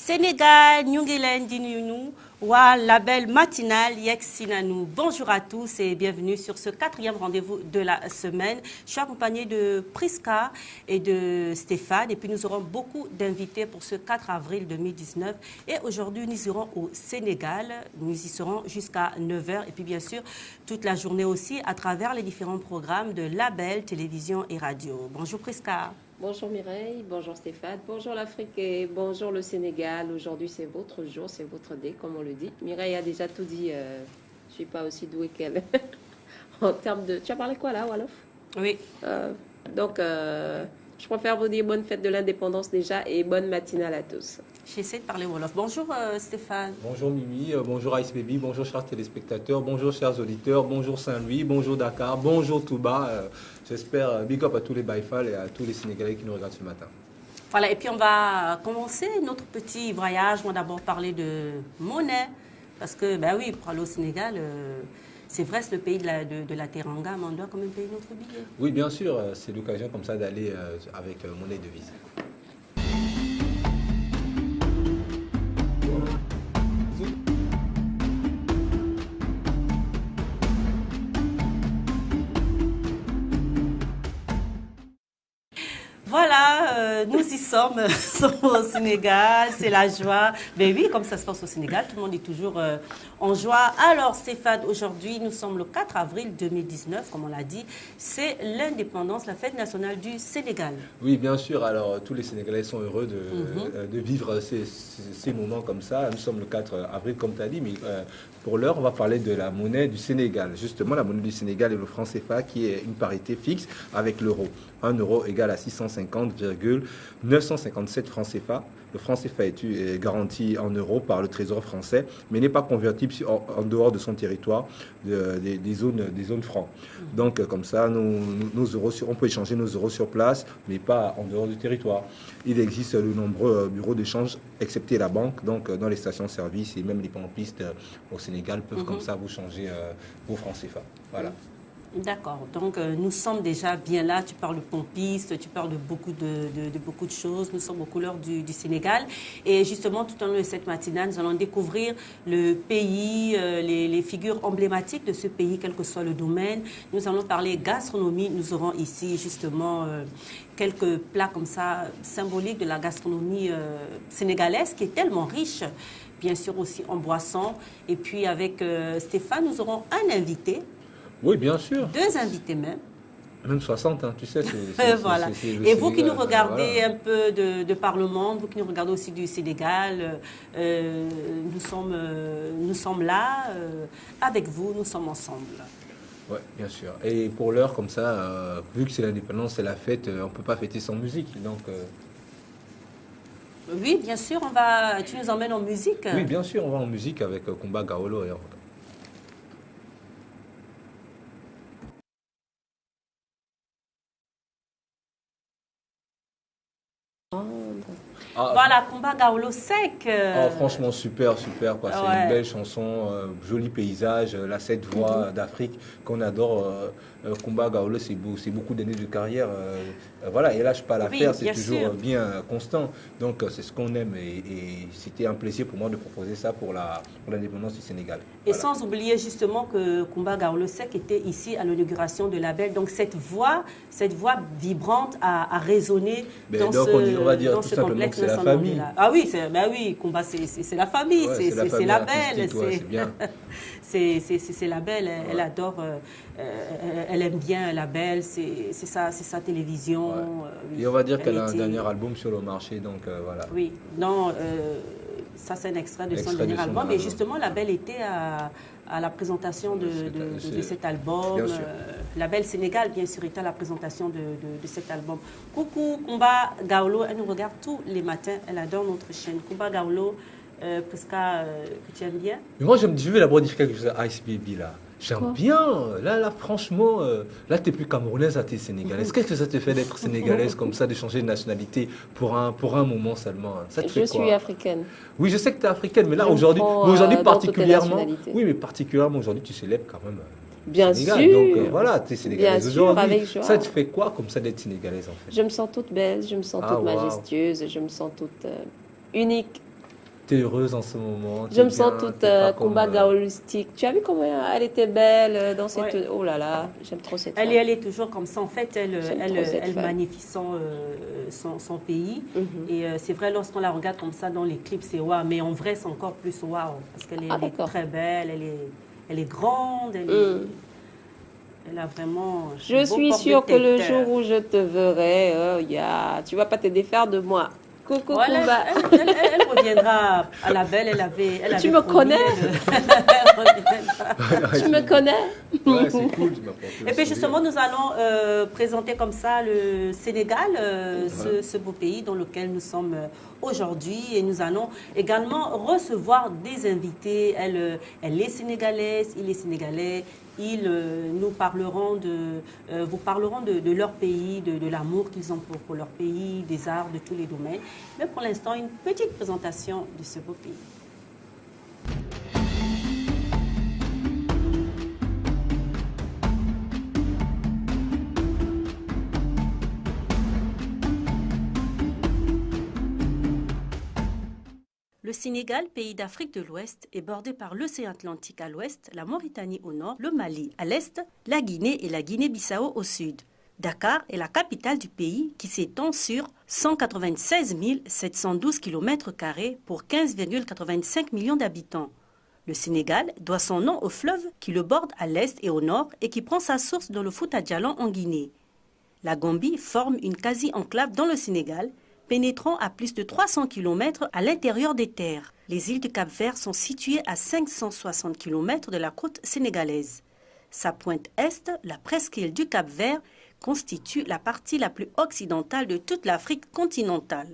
Sénégal, ñu ngi leen di nuyu waa label matinal yegsi nañu. Bonjour à tous et bienvenue sur ce quatrième rendez-vous de la semaine. Je suis accompagnée de Priska et de Stéphane et puis nous aurons beaucoup d'invités pour ce 4 avril 2019. Et aujourd'hui, nous irons au Sénégal. Nous y serons jusqu'à 9 h et puis bien sûr toute la journée aussi à travers les différents programmes de label, télévision et radio. Bonjour Priska. Bonjour Mireille, bonjour Stéphane, bonjour l'Afrique et bonjour le Sénégal. Aujourd'hui c'est votre jour, c'est votre dé, comme on le dit. Mireille a déjà tout dit, je ne suis pas aussi douée qu'elle. En termes de... Tu as parlé quoi là, Wolof? Oui. Donc, je préfère vous dire bonne fête de l'indépendance déjà et bonne matinale à tous. J'essaie de parler Wolof. Bonjour Stéphane. Bonjour Mimi, bonjour Ice Baby, bonjour chers téléspectateurs, bonjour chers auditeurs, bonjour Saint-Louis, bonjour Dakar, bonjour Touba. J'espère big up à tous les Baïfal et à tous les Sénégalais qui nous regardent ce matin. Voilà, et puis on va commencer notre petit voyage. On va d'abord parler de monnaie. Parce que, ben oui, pour aller au Sénégal, c'est vrai, c'est le pays de la teranga, mais on doit quand même payer notre billet. Oui, bien sûr, c'est l'occasion comme ça d'aller avec monnaie de devise. Voilà, nous y sommes, au Sénégal, c'est la joie. Ben oui, comme ça se passe au Sénégal, tout le monde est toujours en joie. Alors Stéphane, aujourd'hui, nous sommes le 4 avril 2019, comme on l'a dit, c'est l'indépendance, la fête nationale du Sénégal. Oui, bien sûr, alors tous les Sénégalais sont heureux de vivre ces moments comme ça. Nous sommes le 4 avril, comme tu as dit, mais pour l'heure, on va parler de la monnaie du Sénégal. Justement, la monnaie du Sénégal est le franc CFA qui est une parité fixe avec l'euro. 1 euro égale à 650,957 francs CFA. Le franc CFA est garanti en euros par le Trésor français, mais n'est pas convertible en dehors de son territoire, des zones francs. Donc, comme ça, nos euros, on peut échanger nos euros sur place, mais pas en dehors du territoire. Il existe de nombreux bureaux d'échange, excepté la banque, donc dans les stations-service et même les pompistes au Sénégal peuvent comme ça vous changer vos francs CFA. Voilà. D'accord, donc nous sommes déjà bien là, tu parles de pompiste, tu parles de beaucoup de choses, nous sommes aux couleurs du Sénégal et justement tout au long de cette matinale, nous allons découvrir le pays, les figures emblématiques de ce pays, quel que soit le domaine. Nous allons parler gastronomie, nous aurons ici justement quelques plats comme ça symboliques de la gastronomie sénégalaise qui est tellement riche. Bien sûr aussi en boisson et puis avec Stéphane, nous aurons un invité. Oui, bien sûr. 2 invités même. Même 60, hein, tu sais. Voilà. Et vous qui nous regardez un peu de par le monde, vous qui nous regardez aussi du Sénégal, nous sommes là avec vous, nous sommes ensemble. Oui, bien sûr. Et pour l'heure, comme ça, vu que c'est l'indépendance, c'est la fête, on ne peut pas fêter sans musique. Donc, oui, bien sûr, tu nous emmènes en musique. Oui, bien sûr, on va en musique avec Kumba Gawlo. Voilà, Kumba Gawlo Sec. Franchement, super, super. C'est une belle chanson, joli paysage, la 7 voix d'Afrique qu'on adore. Kumba Gawlo, c'est beaucoup d'années de carrière. Voilà, il lâche pas l'affaire, c'est toujours bien constant. Donc, c'est ce qu'on aime et c'était un plaisir pour moi de proposer ça pour l'indépendance du Sénégal. Et voilà. Sans oublier justement que Kumba Gawlo Sec était ici à l'inauguration de la label. Donc, cette voix vibrante a résonné dans on va dire dans tout ce simplement complexe. Que c'est la famille. Ah oui, Kumba, c'est la famille, c'est la belle. C'est la belle, elle adore, elle aime bien la belle, c'est sa télévision. Ouais. Et on va dire qu'elle a un dernier album sur le marché, donc voilà. Oui, non, ça c'est un extrait de son dernier album, mais justement la belle était à la présentation de cet album. La belle Sénégal, bien sûr, était à la présentation de cet album. Coucou Kumba Gawlo, elle nous regarde tous les matins, elle adore notre chaîne. Kumba Gawlo, Priska, que tu aimes bien? Mais moi, je vais d'abord dire quelque chose à Ice Baby là. J'aime bien. Là, franchement, là, tu n'es plus camerounaise, tu es sénégalaise. Qu'est-ce que ça te fait d'être sénégalaise comme ça, de changer de nationalité pour un moment seulement? Ça te fait quoi? Je suis africaine. Oui, je sais que tu es africaine, mais là, aujourd'hui particulièrement. Oui, mais particulièrement aujourd'hui, tu célèbres quand même. Bien Sénégal. sûr. Donc voilà, tu es sénégalaise aujourd'hui. Avec joie. Ça te fait quoi comme ça d'être sénégalaise en fait? Je me sens toute belle, je me sens toute majestueuse, je me sens toute unique. Tu es heureuse en ce moment. Je me sens toute pas combat gaolistique. Tu as vu comment elle était belle dans cette... Ouais. Oh là là, j'aime trop cette Elle, femme. elle est toujours comme ça. En fait, J'aime trop cette elle femme. magnifie son pays. Mhm. Et c'est vrai, lorsqu'on la regarde comme ça dans les clips, c'est waouh. Mais en vrai, c'est encore plus waouh. Parce qu'elle est, Ah, elle est d'accord. très belle, elle est grande, Mm. elle a vraiment. Je suis sûre que le jour où je te verrai, tu vas pas te défaire de moi. Coucou, Voilà, Kumba. elle reviendra à la belle. Elle avait Tu me promis, connais? elle reviendra. Tu me connais? Ouais, c'est cool, tu m'as porté Et le puis sourire. justement, nous allons présenter comme ça le Sénégal, ce beau pays dans lequel nous sommes aujourd'hui. Et nous allons également recevoir des invités. Elle est sénégalaise, il est sénégalais. Ils nous parleront vous parleront de leur pays, de l'amour qu'ils ont pour leur pays, des arts, de tous les domaines. Mais pour l'instant, une petite présentation de ce beau pays. Le Sénégal, pays d'Afrique de l'Ouest, est bordé par l'océan Atlantique à l'ouest, la Mauritanie au nord, le Mali à l'est, la Guinée et la Guinée-Bissau au sud. Dakar est la capitale du pays qui s'étend sur 196 712 km² pour 15,85 millions d'habitants. Le Sénégal doit son nom au fleuve qui le borde à l'est et au nord et qui prend sa source dans le Fouta Djallon en Guinée. La Gambie forme une quasi-enclave dans le Sénégal, pénétrant à plus de 300 km à l'intérieur des terres. Les îles du Cap-Vert sont situées à 560 km de la côte sénégalaise. Sa pointe est, la presqu'île du Cap-Vert, constitue la partie la plus occidentale de toute l'Afrique continentale.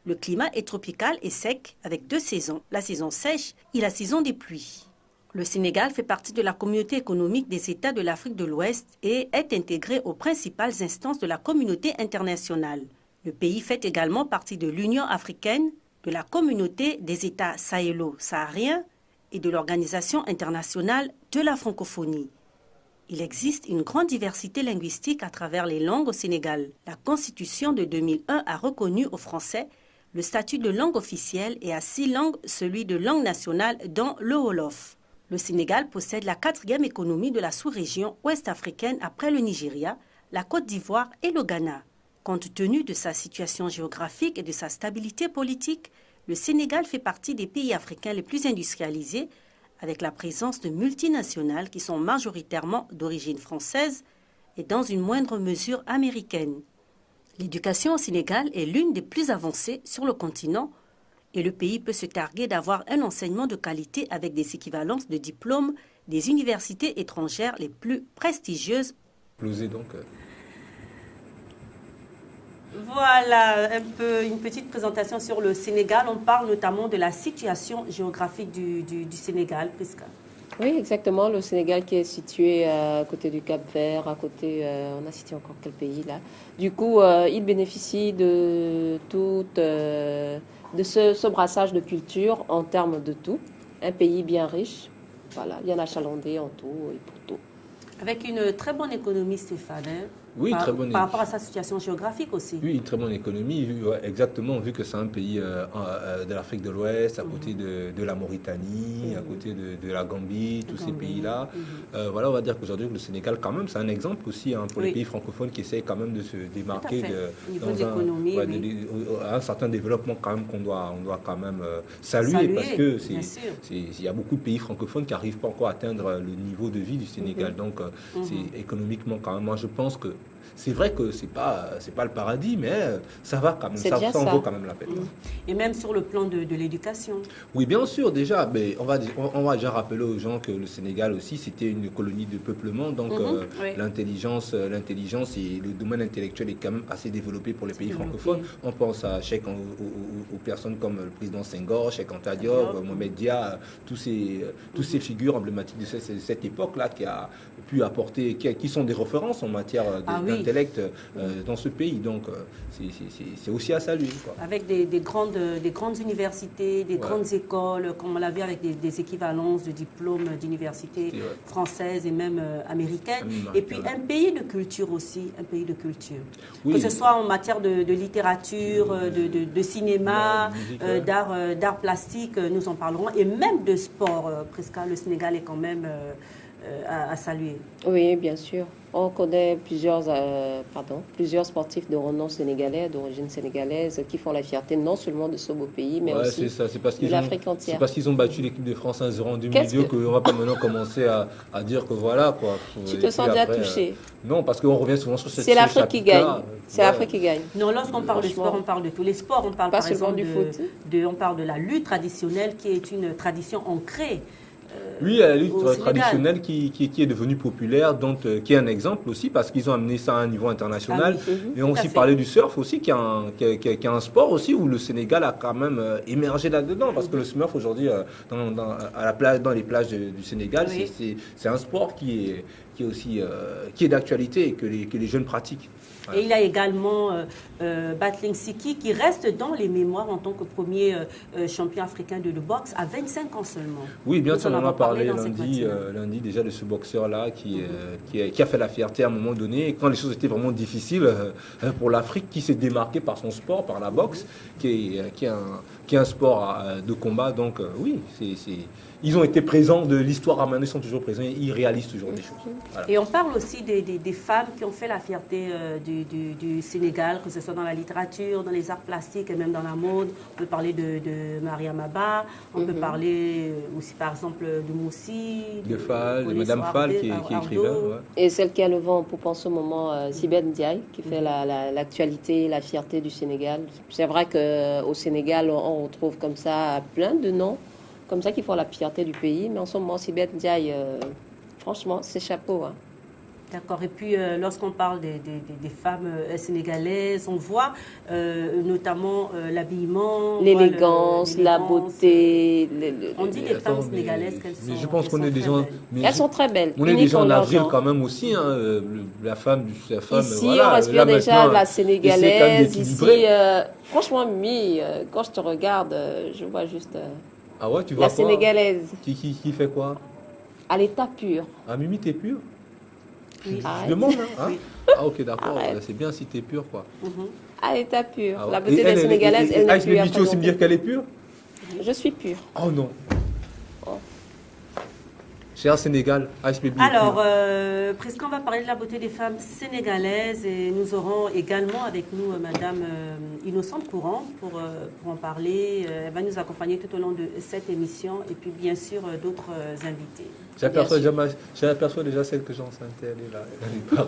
Le climat est tropical et sec, avec 2 saisons, la saison sèche et la saison des pluies. Le Sénégal fait partie de la communauté économique des États de l'Afrique de l'Ouest et est intégré aux principales instances de la communauté internationale. Le pays fait également partie de l'Union africaine, de la communauté des États sahélo-sahariens et de l'Organisation internationale de la francophonie. Il existe une grande diversité linguistique à travers les langues au Sénégal. La Constitution de 2001 a reconnu au français le statut de langue officielle et à 6 langues celui de langue nationale dont le Wolof. Le Sénégal possède la 4e économie de la sous-région ouest-africaine après le Nigeria, la Côte d'Ivoire et le Ghana. Compte tenu de sa situation géographique et de sa stabilité politique, le Sénégal fait partie des pays africains les plus industrialisés, avec la présence de multinationales qui sont majoritairement d'origine française et dans une moindre mesure américaine. L'éducation au Sénégal est l'une des plus avancées sur le continent et le pays peut se targuer d'avoir un enseignement de qualité avec des équivalences de diplômes des universités étrangères les plus prestigieuses. Donc, Voilà une petite présentation sur le Sénégal. On parle notamment de la situation géographique du Sénégal, Prisca. Oui, exactement. Le Sénégal qui est situé à côté du Cap-Vert, à côté, on a cité encore quel pays là. Du coup, il bénéficie de de ce brassage de culture en termes de tout. Un pays bien riche, voilà, bien achalandé en tout et pour tout. Avec une très bonne économie, Stéphane. oui, très bonne. Par rapport à sa situation géographique aussi. Oui, une très bonne économie, exactement, vu que c'est un pays de l'Afrique de l'Ouest, à côté de la Mauritanie, à côté de la Gambie, tous ces pays-là. Voilà, on va dire qu'aujourd'hui, le Sénégal, quand même, c'est un exemple aussi pour les pays francophones qui essayent quand même de se démarquer un certain développement quand même qu'on doit quand même saluer parce que il y a beaucoup de pays francophones qui n'arrivent pas encore à atteindre le niveau de vie du Sénégal. Donc, c'est économiquement quand même, moi je pense que c'est vrai que c'est pas le paradis, mais ça va quand même, ça en vaut quand même la peine. Et même sur le plan de l'éducation. Oui, bien sûr, déjà, mais on va déjà rappeler aux gens que le Sénégal aussi, c'était une colonie de peuplement, donc l'intelligence et le domaine intellectuel est quand même assez développé pour les pays francophones. On pense à aux personnes comme le président Senghor, Cheikh Anta Diop, Mohamed Dia, tous ces figures emblématiques de cette époque-là qui a pu apporter, qui sont des références en matière d'intellect dans ce pays. Donc, c'est aussi à saluer, quoi. Avec des grandes universités, des grandes écoles, comme on l'a vu avec des équivalences de diplômes d'universités françaises et même américaines. Et puis un pays de culture aussi, un pays de culture. Oui. Que ce soit en matière de littérature, de cinéma, d'art plastique, nous en parlerons, et même de sport. Presque le Sénégal est quand même à saluer. Oui, bien sûr. On connaît plusieurs sportifs de renom sénégalais, d'origine sénégalaise, qui font la fierté non seulement de ce beau pays, mais aussi de l'Afrique entière. C'est parce qu'ils ont battu l'équipe de France 1-0 en 2002 qu'on ne va pas maintenant commencer à dire que voilà, quoi. Tu te sens déjà touché? Non, parce qu'on revient souvent sur cette C'est l'Afrique qui gagne. C'est l'Afrique qui gagne. Non, lorsqu'on parle de sport, on parle de tous les sports. On parle pas par seulement exemple du foot. On parle de la lutte traditionnelle qui est une tradition ancrée. Oui, la lutte traditionnelle qui est devenue populaire, donc qui est un exemple aussi parce qu'ils ont amené ça à un niveau international. Ah oui, et on a aussi parlé du surf aussi, qui est un sport aussi où le Sénégal a quand même émergé là-dedans. Parce que le surf aujourd'hui, dans les plages du Sénégal, c'est un sport qui est d'actualité et que les jeunes pratiquent. Et il y a également Battling Siki qui reste dans les mémoires en tant que premier champion africain de boxe à 25 ans seulement. Oui, bien sûr, on en a parlé lundi déjà de ce boxeur-là qui a fait la fierté à un moment donné, quand les choses étaient vraiment difficiles pour l'Afrique, qui s'est démarqué par son sport, par la boxe, qui est un sport de combat. Donc oui, ils ont été présents de l'histoire à maintenant, ils sont toujours présents, ils réalisent toujours des choses. Voilà. Et on parle aussi des femmes qui ont fait la fierté du Sénégal, que ce soit dans la littérature, dans les arts plastiques et même dans la mode. On peut parler de Mariam Abba, on peut parler aussi par exemple de Moussi, de Madame Fall qui est écrivaine. Ouais. Et celle qui a le vent en poupe en ce moment, Sibeth Ndiaye, qui fait l'actualité, la fierté du Sénégal. C'est vrai qu'au Sénégal, on retrouve comme ça plein de noms comme ça qui font la fierté du pays. Mais en ce moment, Sibeth Ndiaye, franchement, c'est chapeau. Hein. D'accord. Et puis, lorsqu'on parle des femmes sénégalaises, on voit notamment l'habillement, l'élégance, la beauté. On dit des femmes sénégalaises qu'elles sont. Je pense qu'on est des gens. Elles sont très belles. On est des gens en avril quand même aussi. Hein, la femme. Ici, voilà, on respire déjà la sénégalaise. Ici, franchement, Mimi, quand je te regarde, je vois juste. Ah ouais, tu vois la sénégalaise. Qui fait quoi? À l'état pur. Ah, Mimi, t'es pure? Oui. Je demande, hein? Oui. Ah, ok, d'accord. C'est bien si t'es pure, quoi. À l'état pur. Ah ouais. La beauté des Sénégalaises, elle n'est plus à tu aussi me dire qu'elle est pure? Je suis pure. Oh non. Cher Sénégal, Ice Baby. Alors, presque on va parler de la beauté des femmes sénégalaises et nous aurons également avec nous Madame Innocente Courant pour en parler. Elle va nous accompagner tout au long de cette émission et puis bien sûr d'autres invités. J'aperçois déjà celle que j'ai enceinte, elle est là, elle est pas.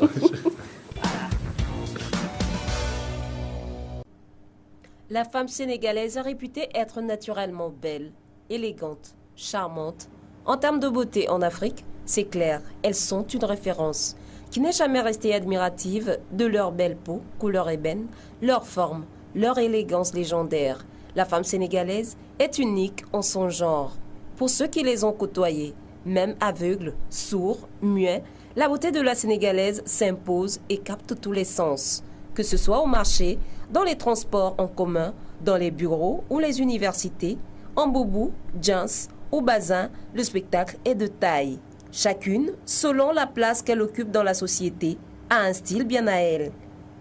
La femme sénégalaise est réputée être naturellement belle, élégante, charmante. En termes de beauté en Afrique, c'est clair, elles sont une référence qui n'est jamais restée admirative de leur belle peau, couleur ébène, leur forme, leur élégance légendaire. La femme sénégalaise est unique en son genre. Pour ceux qui les ont côtoyées, même aveugles, sourds, muets, la beauté de la sénégalaise s'impose et capte tous les sens. Que ce soit au marché, dans les transports en commun, dans les bureaux ou les universités, en boubou, jeans, au bazin, le spectacle est de taille. Chacune, selon la place qu'elle occupe dans la société, a un style bien à elle,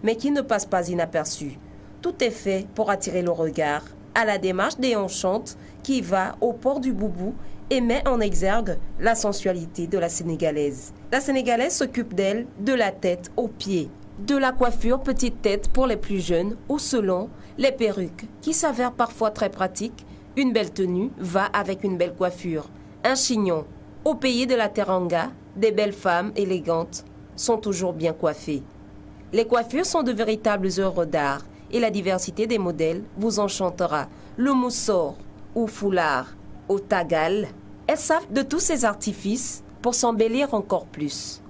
mais qui ne passe pas inaperçu. Tout est fait pour attirer le regard, à la démarche déhanchante qui va au port du boubou et met en exergue la sensualité de la Sénégalaise. La Sénégalaise s'occupe d'elle de la tête aux pieds, de la coiffure petite tête pour les plus jeunes ou selon les perruques, qui s'avèrent parfois très pratiques. Une belle tenue va avec une belle coiffure. Un chignon. Au pays de la Teranga, des belles femmes élégantes sont toujours bien coiffées. Les coiffures sont de véritables œuvres d'art et la diversité des modèles vous enchantera. Le moussor ou foulard au tagal, elles savent de tous ces artifices pour s'embellir encore plus.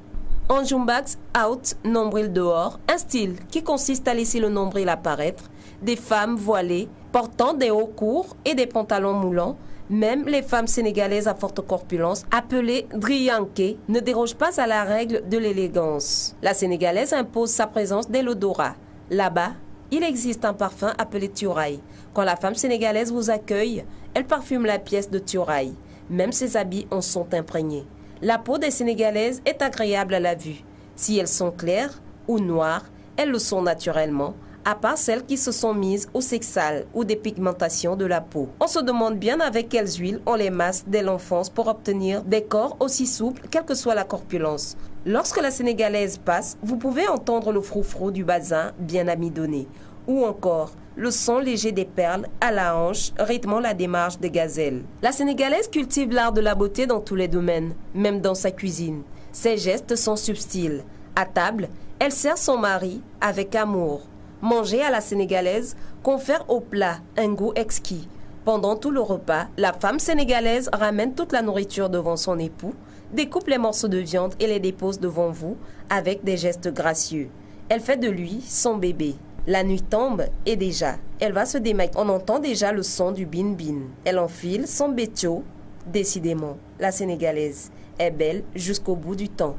En jumbax, out, nombril dehors, un style qui consiste à laisser le nombril apparaître, des femmes voilées portant des hauts courts et des pantalons moulants, Même les femmes sénégalaises à forte corpulence, appelées drianké, ne dérogent pas à la règle de l'élégance. La sénégalaise impose sa présence dès l'odorat. Là-bas, il existe un parfum appelé Tiouraï. Quand la femme sénégalaise vous accueille, elle parfume la pièce de Tiouraï. Même ses habits en sont imprégnés. La peau des Sénégalaises est agréable à la vue. Si elles sont claires ou noires, elles le sont naturellement, à part celles qui se sont mises au sexal ou des pigmentations de la peau. On se demande bien avec quelles huiles on les masse dès l'enfance pour obtenir des corps aussi souples, quelle que soit la corpulence. Lorsque la Sénégalaise passe, vous pouvez entendre le froufrou du bazin bien amidonné, ou encore le son léger des perles à la hanche rythmant la démarche des gazelles. La Sénégalaise cultive l'art de la beauté dans tous les domaines, même dans sa cuisine. Ses gestes sont subtils. À table, elle sert son mari avec amour. Manger à la sénégalaise confère au plat un goût exquis. Pendant tout le repas, la femme sénégalaise ramène toute la nourriture devant son époux, découpe les morceaux de viande et les dépose devant vous avec des gestes gracieux. Elle fait de lui son bébé. La nuit tombe et déjà, elle va se démaquiller. On entend déjà le son du bin-bin. Elle enfile son bétio. Décidément, la sénégalaise est belle jusqu'au bout du temps.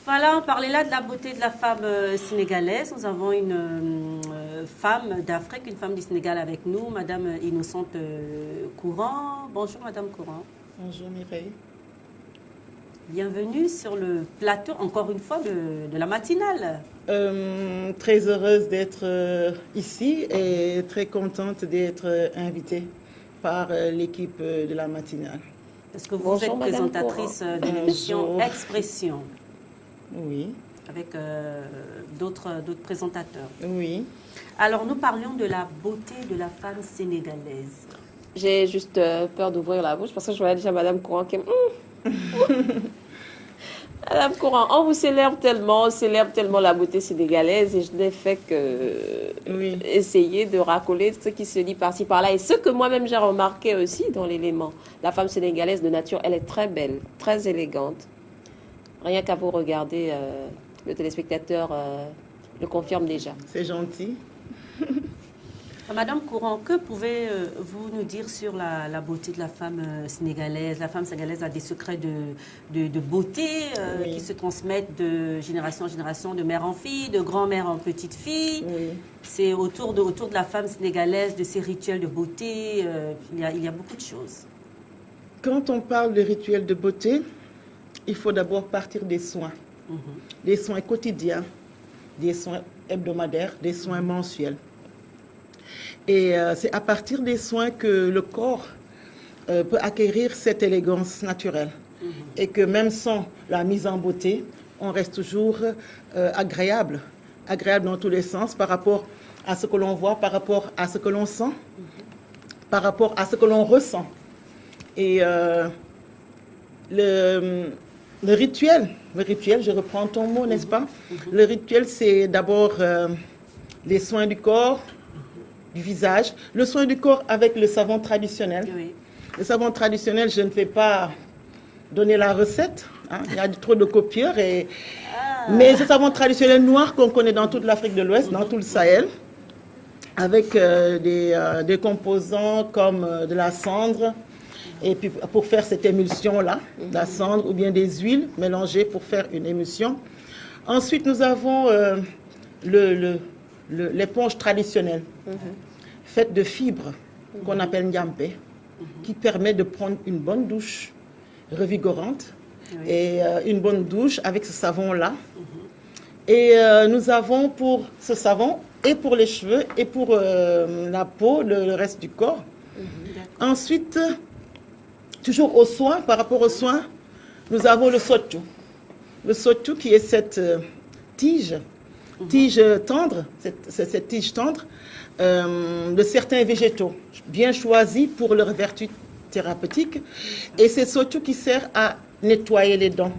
Voilà, on parlait là de la beauté de la femme sénégalaise. Nous avons une femme d'Afrique, une femme du Sénégal avec nous, Madame Innocente Courant. Bonjour Madame Courant. Bonjour Mireille. Bienvenue sur le plateau, encore une fois, de la matinale. Très heureuse d'être ici et très contente d'être invitée par l'équipe de la matinale. Parce que vous êtes présentatrice de l'émission Expression. Oui. Avec d'autres présentateurs. Oui. Alors, nous parlions de la beauté de la femme sénégalaise. J'ai juste peur d'ouvrir la bouche parce que je voyais déjà Madame Courant qui... Madame Courant, on célèbre tellement la beauté sénégalaise et je n'ai fait que essayer de racoler ce qui se dit par-ci par-là et ce que moi-même j'ai remarqué aussi dans l'élément. La femme sénégalaise de nature, elle est très belle, très élégante. Rien qu'à vous regarder, le téléspectateur le confirme déjà. C'est gentil. Madame Courant, que pouvez-vous nous dire sur la beauté de la femme sénégalaise? La femme sénégalaise a des secrets de beauté qui se transmettent de génération en génération, de mère en fille, de grand-mère en petite fille. Oui. C'est autour de la femme sénégalaise, de ses rituels de beauté, il y a beaucoup de choses. Quand on parle de rituels de beauté, il faut d'abord partir des soins. Des soins quotidiens, des soins hebdomadaires, des soins mensuels. Et c'est à partir des soins que le corps peut acquérir cette élégance naturelle. Et que même sans la mise en beauté, on reste toujours agréable. Agréable dans tous les sens par rapport à ce que l'on voit, par rapport à ce que l'on sent, par rapport à ce que l'on ressent. Et le rituel, je reprends ton mot, n'est-ce pas? Le rituel, c'est d'abord les soins du corps, du visage, le soin du corps avec le savon traditionnel. Oui. Le savon traditionnel, je ne vais pas donner la recette, hein, il y a trop de copieurs. Mais ce savon traditionnel noir qu'on connaît dans toute l'Afrique de l'Ouest, dans tout le Sahel, avec des composants comme de la cendre, et puis pour faire cette émulsion-là, la cendre ou bien des huiles mélangées pour faire une émulsion. Ensuite, nous avons l'éponge traditionnelle, faite de fibres qu'on appelle ndiampé, qui permet de prendre une bonne douche revigorante et une bonne douche avec ce savon-là. Et nous avons pour ce savon, et pour les cheveux, et pour la peau, le reste du corps. Ensuite, toujours aux soins, par rapport aux soins, nous avons le sotu. Le sotu qui est cette tige tendre, cette tige tendre de certains végétaux, bien choisis pour leur vertu thérapeutique. Et c'est sotu qui sert à nettoyer les dents.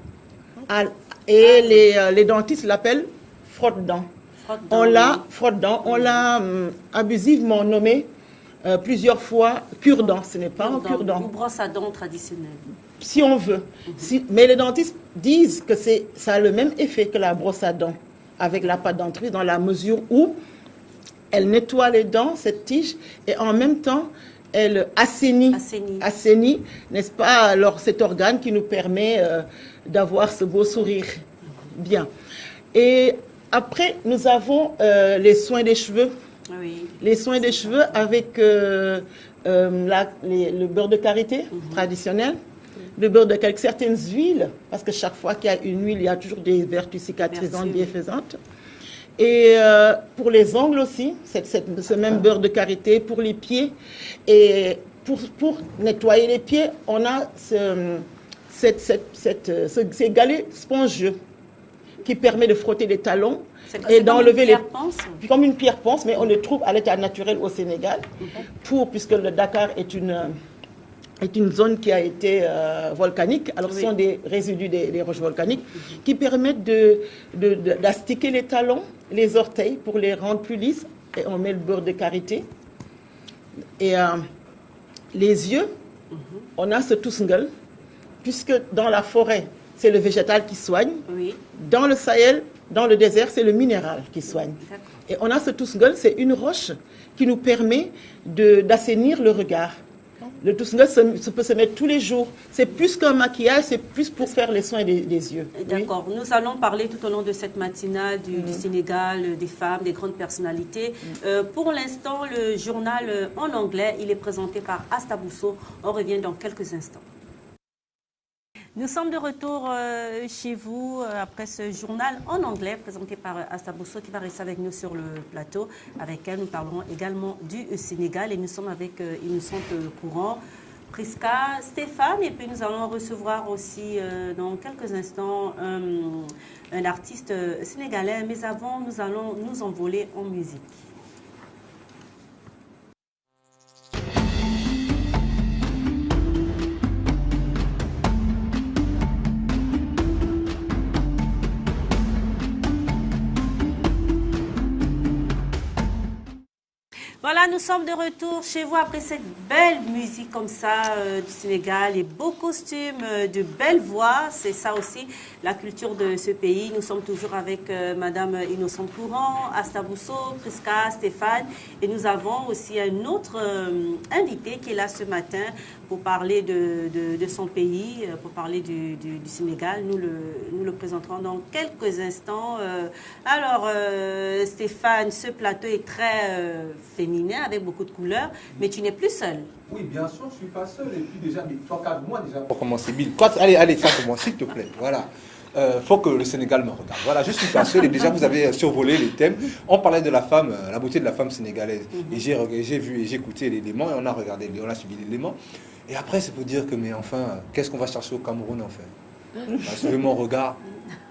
Les dentistes l'appellent frotte-dents. On l'a abusivement nommé plusieurs fois cure-dent. Ce n'est pas un cure-dent. Ou brosse à dents traditionnelle. Si on veut. Mais les dentistes disent que ça a le même effet que la brosse à dents avec la pâte dentifrice dans la mesure où Elle nettoie les dents, cette tige, et en même temps, elle assainit, n'est-ce pas, alors cet organe qui nous permet d'avoir ce beau sourire. Bien. Et après, nous avons les soins des cheveux. Oui. Les soins des cheveux avec le beurre de karité traditionnel, le beurre de karité, certaines huiles, parce que chaque fois qu'il y a une huile, il y a toujours des vertus cicatrisantes, bienfaisantes. Et pour les ongles aussi, ce même beurre de karité, pour les pieds. Et pour nettoyer les pieds, on a ces galets spongieux qui permet de frotter les talons et d'enlever les... Comme une pierre ponce, mais on le trouve à l'état naturel au Sénégal, puisque le Dakar est une zone qui a été volcanique. Alors, ce sont des résidus des roches volcaniques qui permettent d'astiquer les talons, les orteils pour les rendre plus lisses. Et on met le beurre de karité. Et les yeux, on a ce tousngal, puisque dans la forêt, c'est le végétal qui soigne. Oui. Dans le Sahel, dans le désert, c'est le minéral qui soigne. Et on a ce tousngal, c'est une roche qui nous permet d'assainir le regard. Le tousngal peut se mettre tous les jours. C'est plus qu'un maquillage, c'est plus pour faire les soins des yeux. D'accord. Oui. Nous allons parler tout au long de cette matinale du Sénégal, des femmes, des grandes personnalités. Pour l'instant, le journal en anglais, il est présenté par Asta Bousso. On revient dans quelques instants. Nous sommes de retour chez vous après ce journal en anglais présenté par Asta Bousso qui va rester avec nous sur le plateau. Avec elle, nous parlerons également du Sénégal et nous sommes avec Innocente Courant, Prisca, Stéphane, et puis nous allons recevoir aussi dans quelques instants un artiste sénégalais. Mais avant, nous allons nous envoler en musique. Voilà, nous sommes de retour chez vous après cette belle musique comme ça du Sénégal, les beaux costumes, de belles voix. C'est ça aussi la culture de ce pays. Nous sommes toujours avec Madame Innocente Courant, Asta Bousso, Prisca, Stéphane. Et nous avons aussi un autre invité qui est là ce matin pour parler de son pays, pour parler du Sénégal. Nous le présenterons dans quelques instants. Alors, Stéphane, ce plateau est très féminin, avec beaucoup de couleurs, mais tu n'es plus seul. Oui, bien sûr, je ne suis pas seul. Et puis déjà, mais toi, cadre-moi déjà. Pour commencer, Bill. Allez, ça commence, s'il te plaît. Voilà. Faut que le Sénégal me regarde. Voilà, je suis pas seul et déjà vous avez survolé les thèmes. On parlait de la femme, la beauté de la femme sénégalaise. Et j'ai vu et j'ai écouté l'élément et on a regardé, on a suivi l'élément. Et après, c'est pour dire que, mais enfin, qu'est-ce qu'on va chercher au Cameroun, en fait? Suivez mon regard.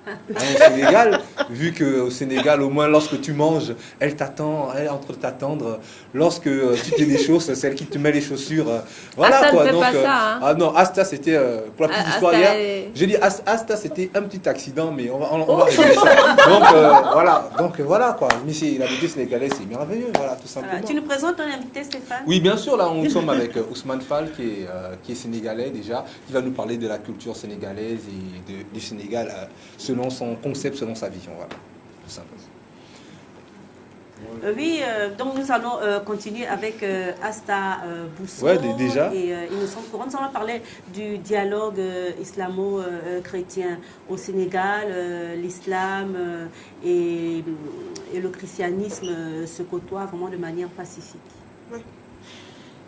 Au Sénégal, vu qu'au Sénégal, au moins lorsque tu manges, elle t'attend, elle est en train de t'attendre. Lorsque tu te déchausses, c'est elle qui te met les chaussures. Voilà Asta quoi. Ne fait Donc, pas ça, hein. Ah non, Asta c'était pour la petite histoire hier. J'ai dit Asta c'était un petit accident, mais on va régler ça. Donc voilà quoi. Mais la beauté sénégalaise c'est merveilleux, voilà tout simplement. Voilà. Tu nous présentes ton invité Stéphane? Oui, bien sûr. Là, nous sommes avec Ousmane Fall qui est sénégalais déjà, qui va nous parler de la culture sénégalaise et du Sénégal. Selon son concept, selon sa vision. Voilà, tout simplement. Oui, donc nous allons continuer avec Asta Bousso déjà. Et Innocente Courant. Nous allons parler du dialogue islamo-chrétien au Sénégal. L'islam et le christianisme se côtoient vraiment de manière pacifique. Oui.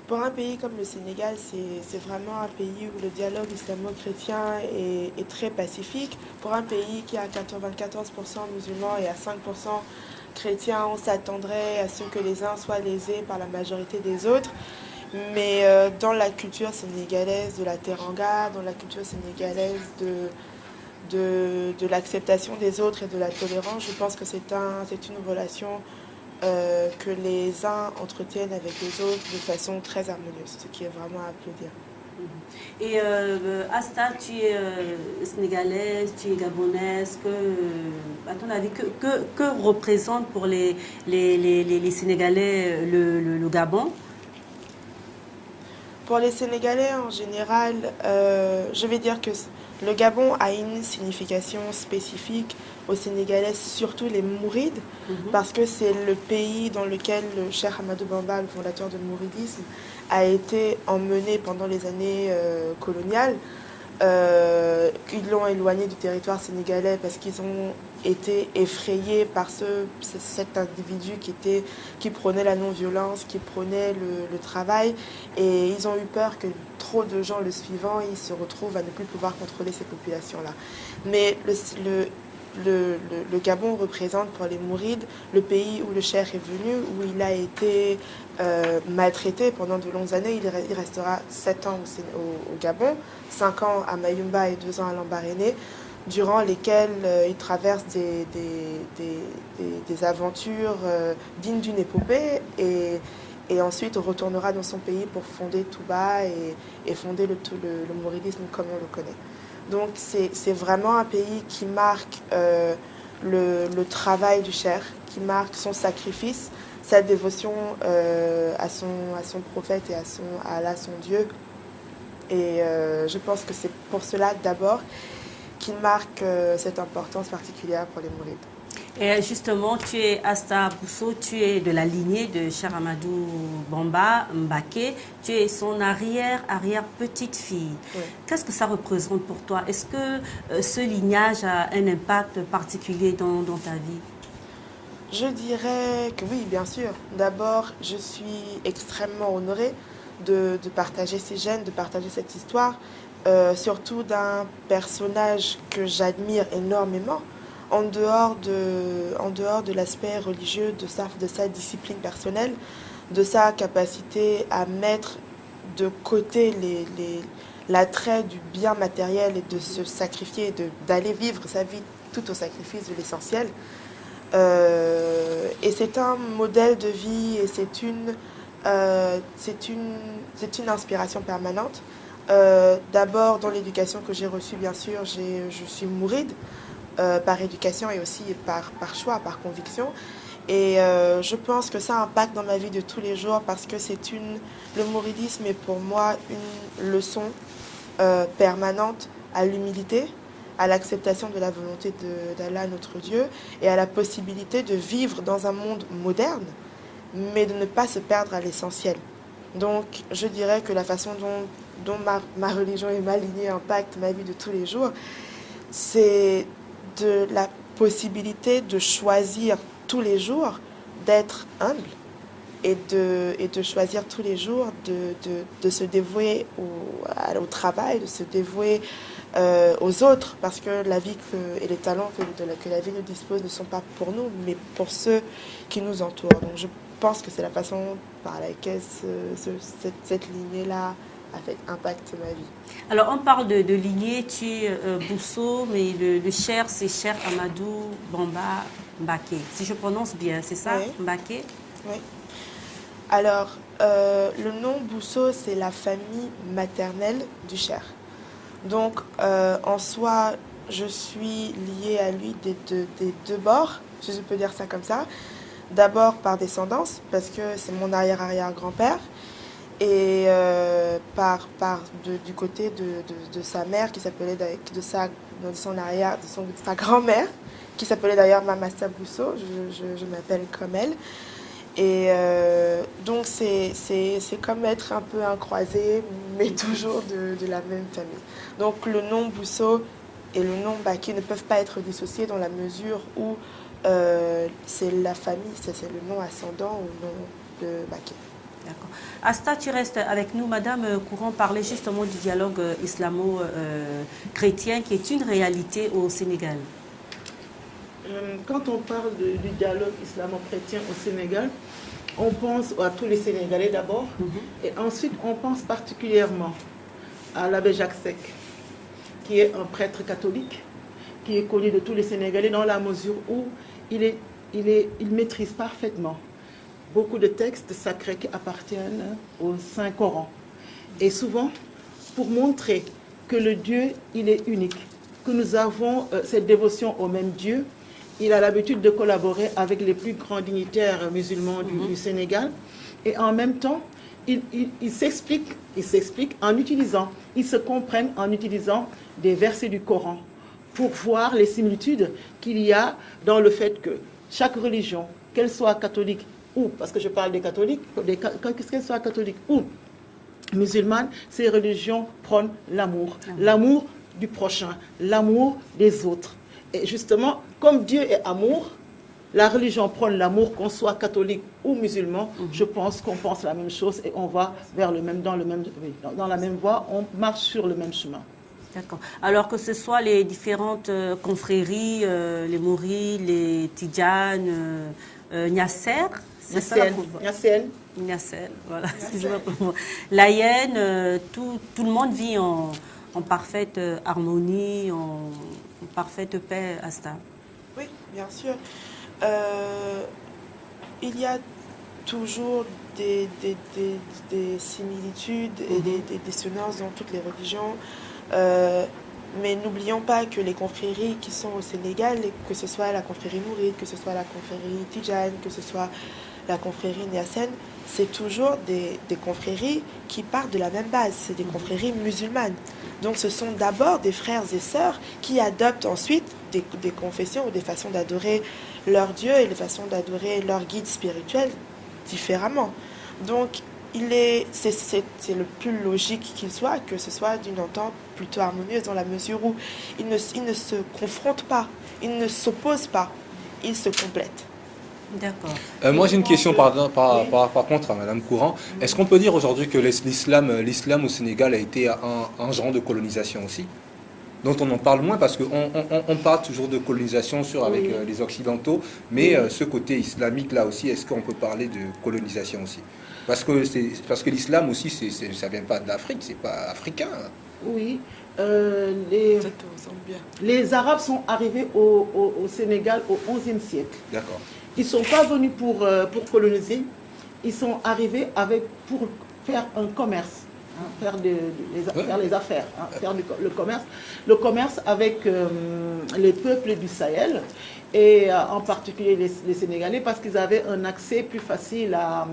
Pour un pays comme le Sénégal, c'est vraiment un pays où le dialogue islamo-chrétien est très pacifique. Pour un pays qui a 94% musulmans et à 5% chrétiens, on s'attendrait à ce que les uns soient lésés par la majorité des autres. Mais dans la culture sénégalaise de la teranga, dans la culture sénégalaise de l'acceptation des autres et de la tolérance, je pense que c'est une relation que les uns entretiennent avec les autres de façon très harmonieuse, ce qui est vraiment à applaudir. Et Asta, tu es sénégalaise, tu es gabonaise, à ton avis, que représente pour les Sénégalais le Gabon? Pour les Sénégalais en général, je vais dire que Le Gabon a une signification spécifique aux Sénégalais, surtout les Mourides, parce que c'est le pays dans lequel le Cheikh Ahmadou Bamba, le fondateur du mouridisme, a été emmené pendant les années coloniales. Ils l'ont éloigné du territoire sénégalais parce qu'ils ont été effrayés par cet individu qui prônait la non-violence, qui prônait le travail, et ils ont eu peur que trop de gens le suivant, ils se retrouvent à ne plus pouvoir contrôler ces populations-là. Mais le Gabon représente pour les Mourides le pays où le Cheikh est venu, où il a été maltraité pendant de longues années. Il restera 7 ans au Gabon, 5 ans à Mayumba et 2 ans à Lambaréné, durant lesquels il traverse des aventures dignes d'une épopée, et ensuite retournera dans son pays pour fonder Touba et fonder le mouridisme comme on le connaît. Donc c'est vraiment un pays qui marque le travail du Cheikh, qui marque son sacrifice, sa dévotion à son prophète et à Allah, son Dieu. Et je pense que c'est pour cela d'abord qu'il marque cette importance particulière pour les Mourides. Et justement, tu es Asta Bousso, tu es de la lignée de Cheikh Ahmadou Bamba Mbaké, tu es son arrière-petite-fille. Oui. Qu'est-ce que ça représente pour toi? Est-ce que ce lignage a un impact particulier dans ta vie? Je dirais que oui, bien sûr. D'abord, je suis extrêmement honorée de partager ces gènes, de partager cette histoire, surtout d'un personnage que j'admire énormément. En dehors de l'aspect religieux, de sa discipline personnelle, de sa capacité à mettre de côté l'attrait du bien matériel et de se sacrifier, d'aller vivre sa vie tout au sacrifice de l'essentiel. Et c'est un modèle de vie et c'est une inspiration permanente. D'abord, dans l'éducation que j'ai reçue, bien sûr, je suis mouride. Par éducation et aussi par choix, par conviction. Et je pense que ça impacte dans ma vie de tous les jours parce que le mouridisme est pour moi une leçon permanente à l'humilité, à l'acceptation de la volonté d'Allah, notre Dieu, et à la possibilité de vivre dans un monde moderne, mais de ne pas se perdre à l'essentiel. Donc je dirais que la façon dont ma religion et ma lignée impactent ma vie de tous les jours, c'est de la possibilité de choisir tous les jours d'être humble et de choisir tous les jours de se dévouer au travail, de se dévouer aux autres, parce que la vie et les talents que la vie nous dispose ne sont pas pour nous, mais pour ceux qui nous entourent. Donc je pense que c'est la façon par laquelle cette lignée-là impacte ma vie. Alors, on parle de lignée, tu es Bousso, mais le Cheikh, c'est Cheikh Ahmadou Bamba Mbaké. Si je prononce bien, c'est ça, oui. Mbaké? Oui. Alors, le nom Bousso, c'est la famille maternelle du Cheikh. Donc, en soi, je suis liée à lui des deux bords, si je peux dire ça comme ça. D'abord par descendance, parce que c'est mon arrière-arrière-grand-père. Et du côté de sa mère, qui s'appelait de sa grand-mère, qui s'appelait d'ailleurs Mamasta Bousso, je m'appelle comme elle. Et donc c'est comme être un peu un croisé, mais toujours de la même famille. Donc le nom Bousso et le nom Mbaké ne peuvent pas être dissociés dans la mesure où c'est la famille, c'est le nom ascendant au nom de Mbaké. D'accord. Asta, tu restes avec nous. Madame Courant parlait justement du dialogue islamo-chrétien qui est une réalité au Sénégal. Quand on parle du dialogue islamo-chrétien au Sénégal, on pense à tous les Sénégalais d'abord, et ensuite on pense particulièrement à l'abbé Jacques Seck, qui est un prêtre catholique, qui est connu de tous les Sénégalais dans la mesure où il maîtrise parfaitement beaucoup de textes sacrés qui appartiennent au Saint-Coran. Et souvent, pour montrer que le Dieu, il est unique, que nous avons cette dévotion au même Dieu, il a l'habitude de collaborer avec les plus grands dignitaires musulmans du Sénégal. Et en même temps, ils s'expliquent en utilisant, ils se comprennent en utilisant des versets du Coran pour voir les similitudes qu'il y a dans le fait que chaque religion, qu'elle soit catholique ou, parce que je parle des catholiques, qu'elle soit catholique ou musulmane, ces religions prônent l'amour. L'amour du prochain, l'amour des autres. Et justement, comme Dieu est amour, la religion prône l'amour, qu'on soit catholique ou musulman. Je pense qu'on pense la même chose et on va vers dans la même voie, on marche sur le même chemin. D'accord. Alors que ce soit les différentes confréries, les Mourides, les Tidjanes, Niasser, c'est ça la Niasser, voilà. L'Aïen, tout le monde vit en parfaite harmonie, en parfaite paix à Asta. Oui, bien sûr. Il y a toujours des similitudes et des dissonances dans toutes les religions. Mais n'oublions pas que les confréries qui sont au Sénégal, que ce soit la confrérie mouride, que ce soit la confrérie tidjane, que ce soit la confrérie niassène, c'est toujours des confréries qui partent de la même base. C'est des confréries musulmanes. Donc ce sont d'abord des frères et sœurs qui adoptent ensuite des confessions ou des façons d'adorer leur Dieu et des façons d'adorer leur guide spirituel différemment. Donc c'est le plus logique qu'il soit que ce soit d'une entente plutôt harmonieuse dans la mesure où ils ne se confrontent pas, ils ne s'opposent pas, ils se complètent. D'accord. Moi j'ai une question par contre à Madame Courant. Est-ce qu'on peut dire aujourd'hui que l'islam au Sénégal a été un genre de colonisation aussi, dont on en parle moins parce qu'on parle toujours de colonisation avec les Occidentaux, mais ce côté islamique là aussi, est-ce qu'on peut parler de colonisation aussi? Parce que l'islam aussi, ça vient pas de l'Afrique, c'est pas africain. Oui. Les Arabes sont arrivés au Sénégal au XIe siècle. D'accord. Ils ne sont pas venus pour coloniser, ils sont arrivés pour faire un commerce, faire les affaires, faire le commerce avec les peuples du Sahel et en particulier les Sénégalais parce qu'ils avaient un accès plus facile à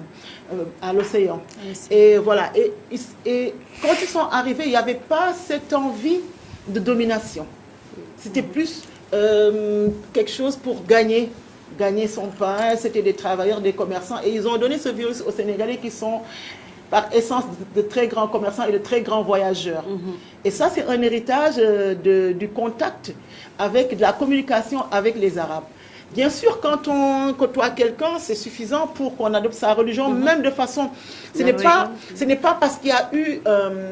l'océan. Et voilà, et quand ils sont arrivés, il n'y avait pas cette envie de domination. C'était plus quelque chose pour gagner son pain, c'était des travailleurs, des commerçants, et ils ont donné ce virus aux Sénégalais qui sont par essence de très grands commerçants et de très grands voyageurs. Et ça, c'est un héritage du contact de la communication avec les Arabes. Bien sûr, quand on côtoie quelqu'un, c'est suffisant pour qu'on adopte sa religion, même de façon... Ce n'est pas parce qu'il y a eu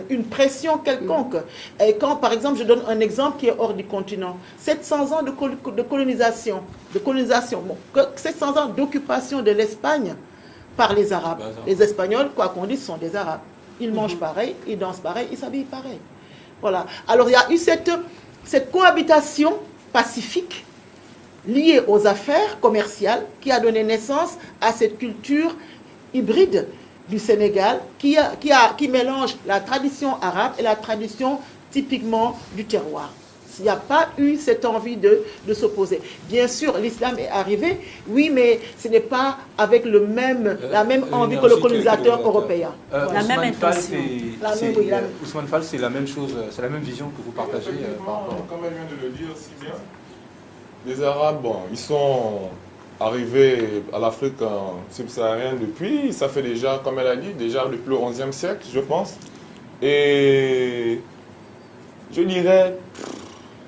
une pression quelconque. Et quand, par exemple, je donne un exemple qui est hors du continent. 700 ans de colonisation, 700 ans d'occupation de l'Espagne par les Arabes. Les Espagnols, quoi qu'on dise, sont des Arabes. Ils mangent pareil, ils dansent pareil, ils s'habillent pareil. Voilà. Alors, il y a eu cette cohabitation pacifique liée aux affaires commerciales qui a donné naissance à cette culture hybride du Sénégal qui mélange la tradition arabe et la tradition typiquement du terroir. Il n'y a pas eu cette envie de s'opposer. Bien sûr, l'islam est arrivé, oui, mais ce n'est pas avec la même envie que le colonisateur européen. La même intention. Ousmane Fall, c'est la même chose, c'est la même vision que vous partagez par rapport. Comme elle vient de le dire si bien, les Arabes, ils sont arrivés à l'Afrique subsaharienne depuis, ça fait déjà, comme elle a dit, déjà depuis le XIe siècle, je pense. Et je dirais,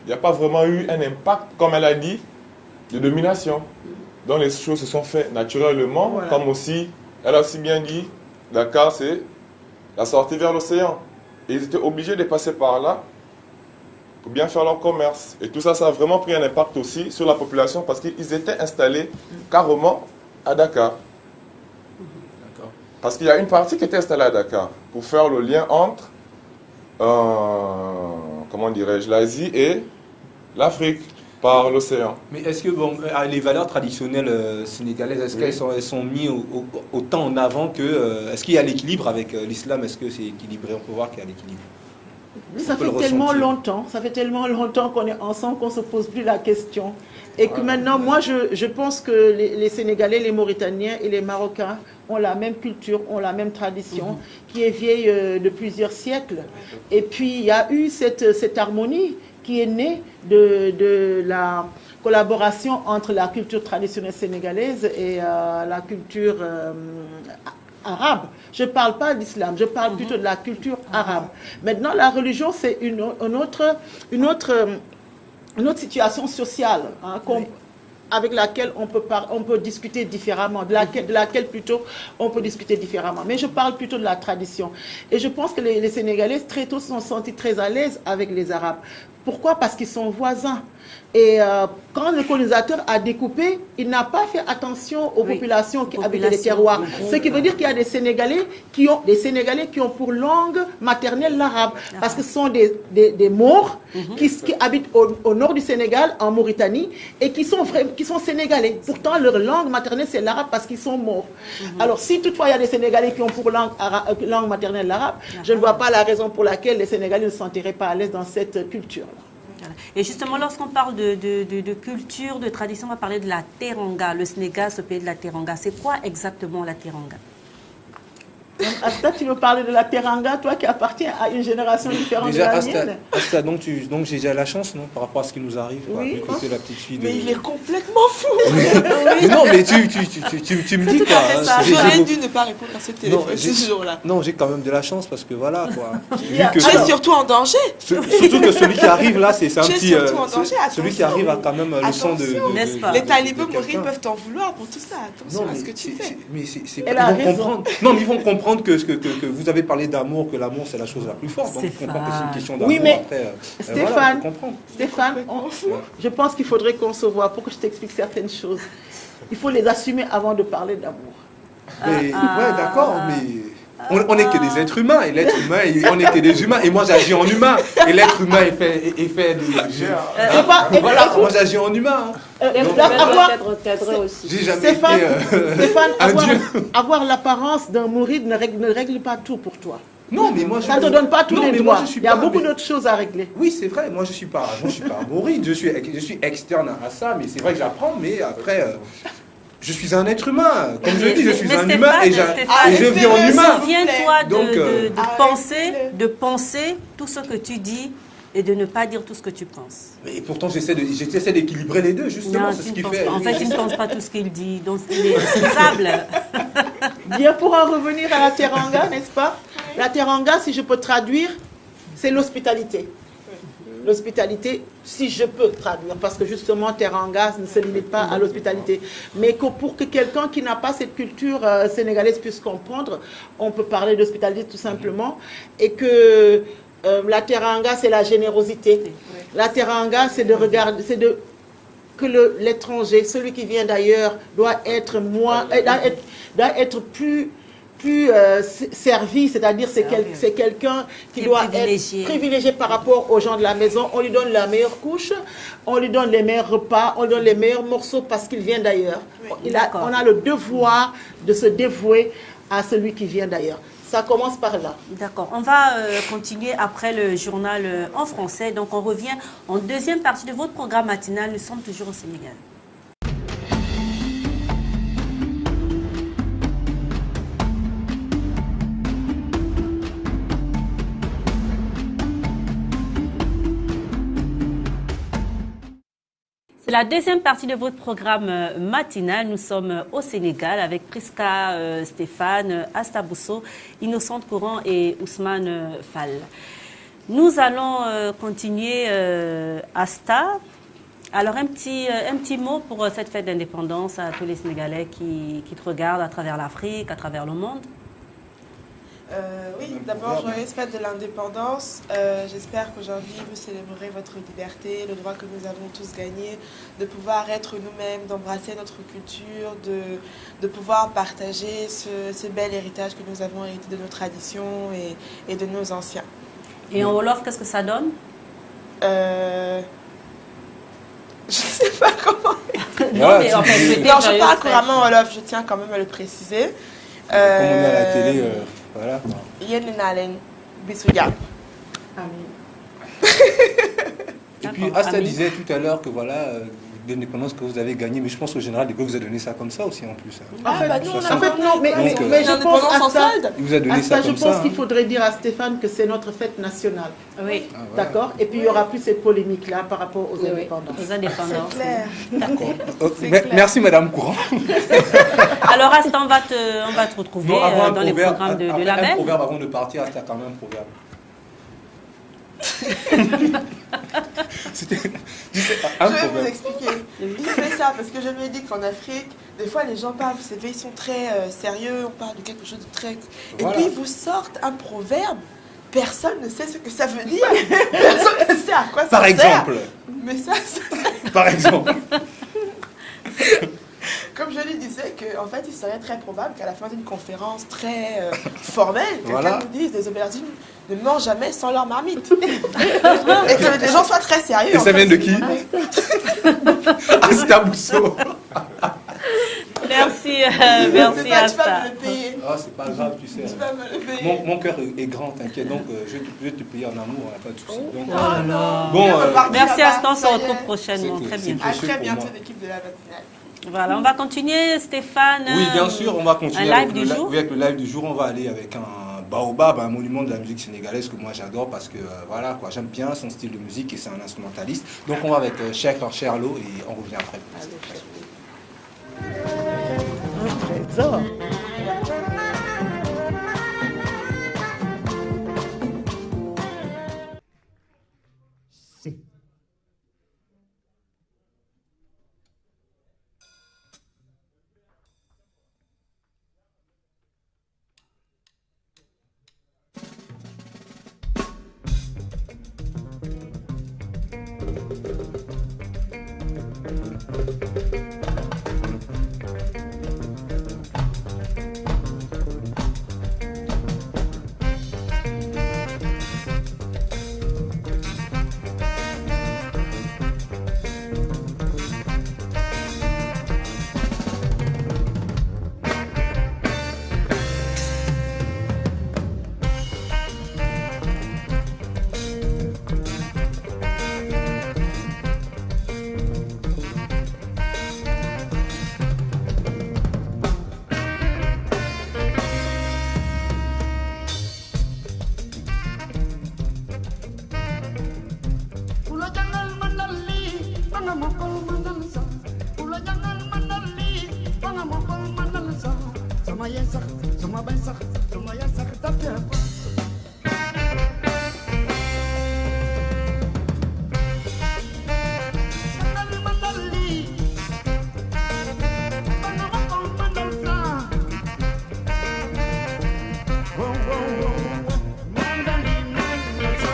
il n'y a pas vraiment eu un impact, comme elle a dit, de domination. Donc les choses se sont faites naturellement, voilà. Comme aussi, elle a aussi bien dit, Dakar, c'est la sortie vers l'océan. Et ils étaient obligés de passer par là pour bien faire leur commerce. Et tout ça, ça a vraiment pris un impact aussi sur la population parce qu'ils étaient installés carrément à Dakar. Parce qu'il y a une partie qui était installée à Dakar pour faire le lien entre, comment dirais-je, l'Asie et l'Afrique par l'océan. Mais est-ce que les valeurs traditionnelles sénégalaises, est-ce qu'elles sont mises autant en avant que... est-ce qu'il y a l'équilibre avec l'islam? Est-ce que c'est équilibré? On peut voir qu'il y a l'équilibre. Ça fait tellement longtemps qu'on est ensemble qu'on ne se pose plus la question. Et que maintenant, moi, je pense que les Sénégalais, les Mauritaniens et les Marocains ont la même culture, ont la même tradition, qui est vieille de plusieurs siècles. Et puis, il y a eu cette harmonie qui est née de la collaboration entre la culture traditionnelle sénégalaise et la culture arabe. Je ne parle pas d'islam, je parle plutôt de la culture arabe. Maintenant, la religion, c'est une autre situation sociale avec laquelle on peut discuter différemment, de laquelle plutôt on peut discuter différemment. Mais je parle plutôt de la tradition. Et je pense que les Sénégalais, très tôt, se sont sentis très à l'aise avec les Arabes. Pourquoi? Parce qu'ils sont voisins. Et quand le colonisateur a découpé, il n'a pas fait attention aux populations qui habitaient les terroirs. Ce qui veut dire qu'il y a des Sénégalais qui ont pour langue maternelle l'arabe. Parce que ce sont des Maures qui habitent au nord du Sénégal, en Mauritanie, et qui sont sénégalais. Pourtant, leur langue maternelle, c'est l'arabe parce qu'ils sont Maures. Alors, si toutefois il y a des Sénégalais qui ont pour langue maternelle l'arabe, je ne vois pas la raison pour laquelle les Sénégalais ne se sentiraient pas à l'aise dans cette culture-là. Et justement, lorsqu'on parle de culture, de tradition, on va parler de la teranga. Le Sénégal, ce pays de la teranga. C'est quoi exactement la teranga? Asta, tu veux parler de la teranga, toi qui appartiens à une génération différente de la mienne. Asta, donc j'ai déjà la chance, non, par rapport à ce qui nous arrive. Oui. Quoi, la petite fille de... Mais il est complètement fou. Mais non, mais tu me dis quoi. J'aurais dû ne pas répondre à ce téléphone ce jour-là. Non, j'ai quand même de la chance parce que voilà, quoi. Tu es surtout en danger. Surtout que celui qui arrive là, c'est un petit... Celui qui arrive a quand même le sang de... N'est-ce pas? Les talibans mauriens peuvent t'en vouloir pour tout ça. Attention à ce que tu fais. Mais ils vont comprendre. Non, mais ils vont comprendre que vous avez parlé d'amour, que l'amour c'est la chose la plus forte. Donc, je comprends que c'est une question d'amour. Oui, mais après, Stéphane, je pense qu'il faudrait qu'on se voit pour que je t'explique certaines choses. Il faut les assumer avant de parler d'amour. Ouais, d'accord, mais on n'est que des êtres humains. Et l'être humain, on n'est que des humains. Et moi, j'agis en humain. Et l'être humain est fait de... Voilà, moi, j'agis en humain. J'ai jamais Stéphane, avoir l'apparence d'un mouride ne règle pas tout pour toi. Non, mais moi, ça ne te donne pas tous les droits. Il y a beaucoup d'autres choses à régler. Oui, c'est vrai. Moi, je suis pas mouride. Je suis externe à ça, mais c'est vrai que j'apprends. Mais après, je suis un être humain. Comme je dis, je suis un humain et je vis en humain. Souviens-toi de penser tout ce que tu dis et de ne pas dire tout ce que tu penses. Mais pourtant, j'essaie d'équilibrer les deux, justement. C'est ce qu'il fait. En fait, il ne pense pas tout ce qu'il dit, donc il est responsable. Bien, pour en revenir à la teranga, n'est-ce pas? La teranga, si je peux traduire, c'est l'hospitalité. L'hospitalité, si je peux traduire, parce que justement, teranga ne se limite pas à l'hospitalité. Mais pour que quelqu'un qui n'a pas cette culture sénégalaise puisse comprendre, on peut parler d'hospitalité tout simplement. Et que la teranga, c'est la générosité. La teranga, c'est de regarder, que l'étranger, celui qui vient d'ailleurs, doit être plus servi, c'est-à-dire c'est quelqu'un qui doit être privilégié par rapport aux gens de la maison. On lui donne la meilleure couche, on lui donne les meilleurs repas, on lui donne les meilleurs morceaux parce qu'il vient d'ailleurs. On a le devoir de se dévouer à celui qui vient d'ailleurs. Ça commence par là. D'accord. On va continuer après le journal en français. Donc, on revient en deuxième partie de votre programme matinal. Nous sommes toujours au Sénégal. C'est la deuxième partie de votre programme matinal. Nous sommes au Sénégal avec Priska Stéphane, Asta Bousso, Innocente Courant et Ousmane Fall. Nous allons continuer, Asta. Alors, un petit mot pour cette fête d'indépendance à tous les Sénégalais qui te regardent à travers l'Afrique, à travers le monde. Oui, d'abord, joyeuse fête de l'indépendance. J'espère qu'aujourd'hui, vous célébrerez votre liberté, le droit que nous avons tous gagné, de pouvoir être nous-mêmes, d'embrasser notre culture, de pouvoir partager ce bel héritage que nous avons hérité de nos traditions et de nos anciens. Et en Wolof, qu'est-ce que ça donne? Je ne sais pas comment. Je parle couramment en Wolof, je tiens quand même à le préciser. Comme on est à la télé, voilà. Yéen naa leen bisu jàmm. Amen. Et puis, D'accord, Asta Ami. disait tout à l'heure que voilà, l'indépendance que vous avez gagnée, mais je pense qu'au général de Gaulle vous a donné ça comme ça aussi en plus. Hein. En fait, bah, nous, on a en fait, non, mais, Donc, mais je pense à ça. Il vous a donné À ça ça, je comme pense ça. qu'il Hein. faudrait dire à Stéphane que c'est notre fête nationale. Oui, Ah, voilà. D'accord. Et puis il n'y aura plus cette polémique-là par rapport aux Oui. indépendances. aux indépendants. C'est clair. D'accord. C'est clair. Merci Madame Courant. Alors, Asta, on va te retrouver Non, avant un dans les proverbe, programmes de après, la un belle. proverbe avant de partir, Asta quand même un proverbe. C'était un Je vais vous proverbe. expliquer. Il fait ça parce que je lui ai dit qu'en Afrique, des fois les gens parlent, vous savez, ils sont très sérieux, on parle de quelque chose de très... Voilà. Et puis ils vous sortent un proverbe, personne ne sait ce que ça veut dire, personne ne sait à quoi ça Par sert. exemple. Mais ça, Par exemple. comme je lui disais, en fait, il serait très probable qu'à la fin d'une conférence très formelle, quelqu'un Voilà. nous dise des aubergines ne mangent jamais sans leur marmite. Et que les gens soient très sérieux. Et en ça fait. vient de qui Asta Bousso. Merci, C'est merci pas, tu vas Asta. me le payer. Ah, c'est pas grave, tu sais. Tu vas me le payer. Mon cœur est grand, t'inquiète. Donc, je vais te payer en amour, on n'a pas de souci. Donc, Oh là là. bon, On va partir Merci là-bas, Asta, on se ça y est. retrouve prochainement. C'est Très que- bien. c'est À précieux très pour bientôt, moi. l'équipe de la matinale. Voilà, on va continuer, Stéphane. Oui, bien sûr, on va continuer Un avec, live du jour. oui, avec le live du jour. On va aller avec un baobab, un monument de la musique sénégalaise que moi j'adore parce que voilà quoi, j'aime bien son style de musique et c'est un instrumentaliste. Donc on va avec Cheikh Cherlo et on revient après. Trésor. Ula jangan mandali, pangamokol mandalsa. Ula jangan mandali, pangamokol mandalsa. Sama yesak, sama bensak, sama yesak tapi apa? Mandali mandali, pangamokol mandalsa. Wow wow wow, mandali mandalsa.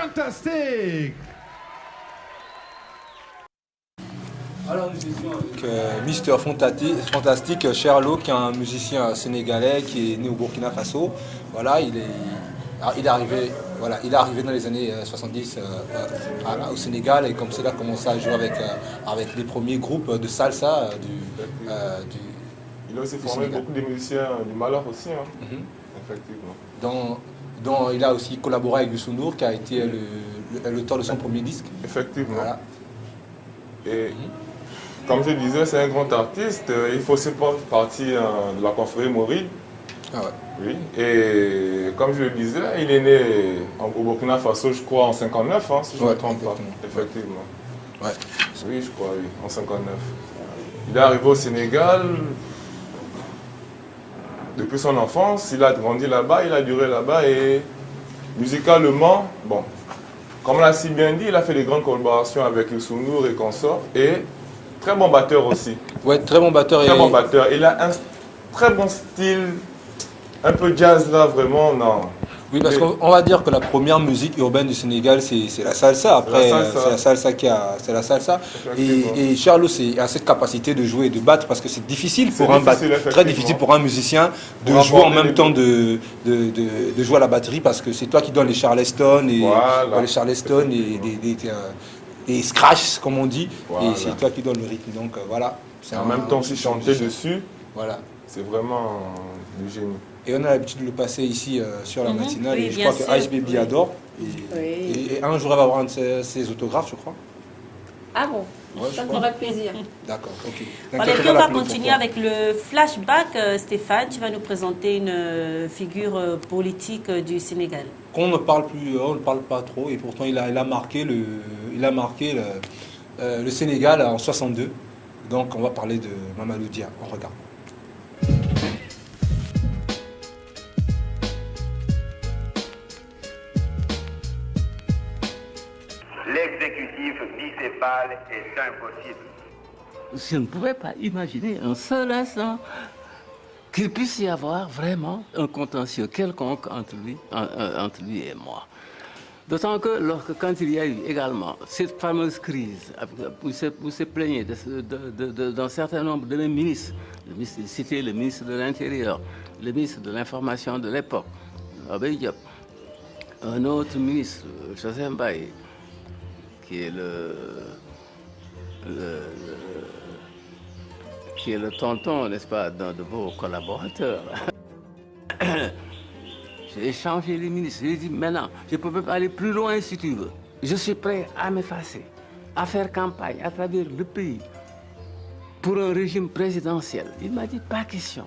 Fantastique! Alors nous étions avec Mister Fantastique Cherlo, qui est un musicien sénégalais qui est né au Burkina Faso. Voilà, il est arrivé dans les années 70 au Sénégal, et comme ça il a commencé à jouer avec les premiers groupes de salsa Il a aussi formé beaucoup de musiciens du Malheur aussi, hein. Effectivement. dont il a aussi collaboré avec Youssou N'Dour, qui a été l'auteur de son premier disque. Effectivement. Voilà. Et comme je disais, c'est un grand artiste. Il faut aussi faire partie de la confrérie Mauride. Ah ouais. Oui. Et comme je le disais, il est né au Burkina Faso, je crois, en 59, hein, si je ne me trompe pas. Effectivement. Ouais. Oui, je crois, oui, en 59. Il est arrivé au Sénégal depuis son enfance. Il a grandi là-bas, il a duré là-bas, et musicalement, bon, comme on l'a si bien dit, il a fait des grandes collaborations avec Youssou N'Dour et consorts, et très bon batteur aussi. Ouais, très bon batteur. Très bon batteur. Il a un très bon style, un peu jazz là, vraiment, non. Oui, parce qu'on va dire que la première musique urbaine du Sénégal, c'est la salsa. Après, c'est la salsa c'est la salsa. Et Charlot a cette capacité de jouer et de battre, parce que c'est difficile pour très difficile pour un musicien de jouer en même temps de jouer à la batterie, parce que c'est toi qui donnes les charleston et les scratch, comme on dit, et c'est toi qui donnes le rythme. Donc voilà. En même temps, si chanter dessus, voilà, c'est vraiment du génie. Et on a l'habitude de le passer ici sur la matinale, oui, et je crois que Ice Baby adore. Et un jour, elle va avoir un de ses autographes, je crois. Ah bon, ouais, ça me ferait plaisir. D'accord, ok. Voilà, et puis on va continuer avec le flashback. Stéphane, tu vas nous présenter une figure politique du Sénégal. Qu'on ne parle plus, on ne parle pas trop, et pourtant il a marqué le Sénégal en 62. Donc on va parler de Mamadou Dia. On regarde. L'exécutif bicéphale est impossible. Je ne pouvais pas imaginer un seul instant qu'il puisse y avoir vraiment un contentieux quelconque entre lui et moi. D'autant que quand il y a eu également cette fameuse crise, où se plaignait d'un certain nombre de ministres, citer le ministre de l'Intérieur, le ministre de l'Information de l'époque, Abey Diop, un autre ministre, Joseph Mbaye, qui est le tonton, n'est-ce pas, d'un de vos collaborateurs. J'ai échangé les ministres, j'ai dit maintenant, je ne peux pas aller plus loin si tu veux. Je suis prêt à m'effacer, à faire campagne à travers le pays pour un régime présidentiel. Il m'a dit pas question.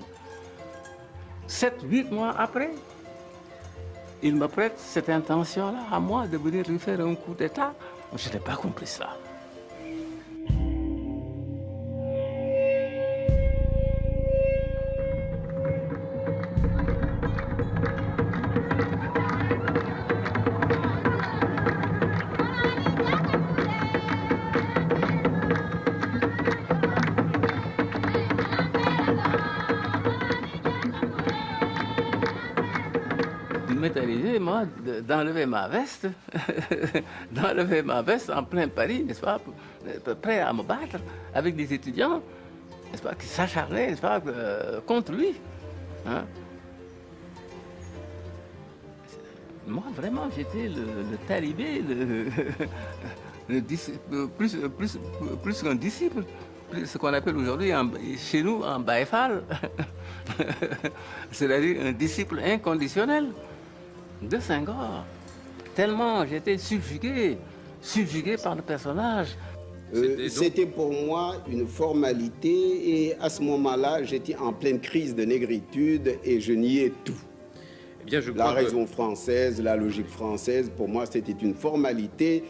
7-8 mois après, il me prête cette intention-là à moi de venir lui faire un coup d'État. Je n'ai pas compris cela. Métallisé, moi, d'enlever ma veste, en plein Paris, n'est-ce pas, prêt à me battre avec des étudiants, n'est-ce pas, qui s'acharnaient, n'est-ce pas, contre lui. Hein? Moi, vraiment, j'étais le talibé, plus qu'un disciple, ce qu'on appelle aujourd'hui chez nous un baïfal, c'est-à-dire un disciple inconditionnel de Senghor. Tellement j'étais subjugué par le personnage. C'était pour moi une formalité, et à ce moment-là, j'étais en pleine crise de négritude et je niais tout. Eh bien, la raison française, la logique française, pour moi, c'était une formalité,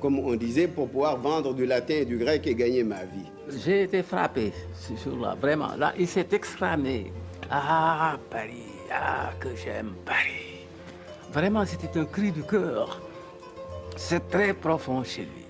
comme on disait, pour pouvoir vendre du latin et du grec et gagner ma vie. J'ai été frappé ce jour-là, vraiment. Là, il s'est exclamé « Ah, Paris, ah, que j'aime Paris !» Vraiment, c'était un cri du cœur. C'est très profond chez lui.